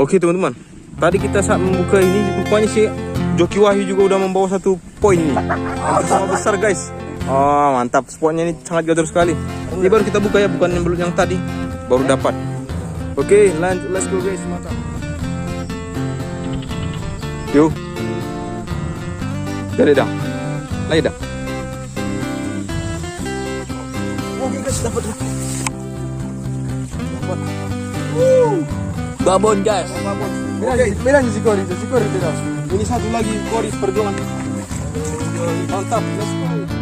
Oke teman-teman, tadi kita saat membuka ini rupanya si Joki Wahyu juga udah membawa 1 poin ini. Hampir sama besar guys. Oh mantap, spotnya ini sangat gadur sekali. Ini baru kita buka ya, bukan yang belum yang tadi, baru dapat. Oke lanjut, let's go guys, mantap. Yuk, dari dah, lagi dah. Oke guys, dapat. Babon guys. Oke, bilangnya si Kori tidak. Ini satu lagi Kori perjuangan. Mantap, let's go.